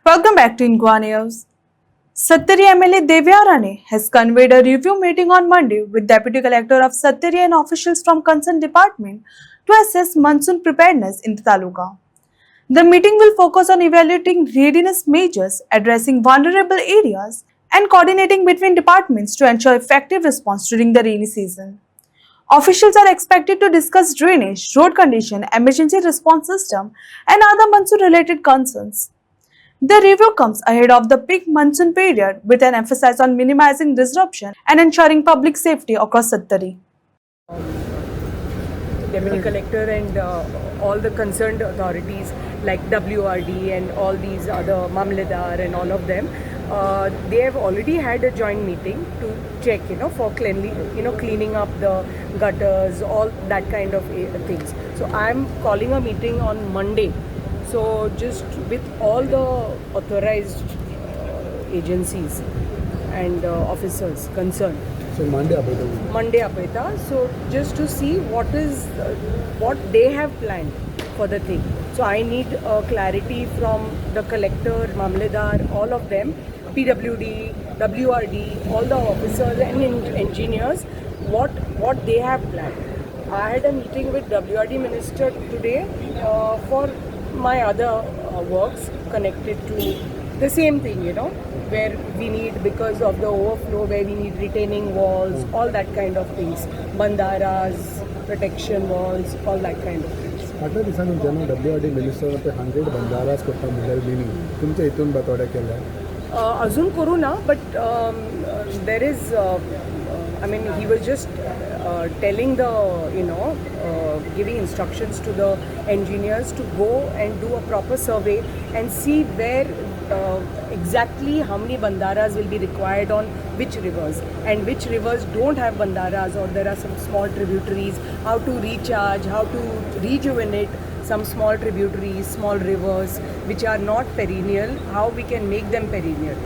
Welcome back to Ingwa News. Sattari MLA Devyarane has convened a review meeting on Monday with Deputy Collector of Sattari and officials from concerned department to assess monsoon preparedness in the taluka. The meeting will focus on evaluating readiness measures, addressing vulnerable areas, and coordinating between departments to ensure effective response during the rainy season. Officials are expected to discuss drainage, road condition, emergency response system, and other monsoon-related concerns. The review comes ahead of the peak monsoon period with an emphasis on minimizing disruption and ensuring public safety across Sattari. Deputy Collector and all the concerned authorities like WRD and all these other Mamledar and all of them, they have already had a joint meeting to check, for cleaning up the gutters, all that kind of things. So I'm calling a meeting on Monday. So just with all the authorized agencies and officers concerned. So Monday apeta. So just to see what they have planned for the thing. So I need clarity from the collector, Mamledar, all of them, PWD, WRD, all the officers and engineers, what they have planned. I had a meeting with WRD minister today for my other works connected to the same thing, where we need, because of the overflow, where we need retaining walls, all that kind of things, bandaras, protection walls, all that kind of things. फाटल्या दिसांनी जेन्ना WRD minister ते 100 बंदारास करता म्हणल्यार mini तुमच्या हितून बतोड्या केल्या अजून करू ना, but there is I mean, he was just telling the, giving instructions to the engineers to go and do a proper survey and see where exactly how many bandaras will be required on which rivers, and which rivers don't have bandaras, or there are some small tributaries, how to recharge, how to rejuvenate some small tributaries, small rivers which are not perennial, how we can make them perennial,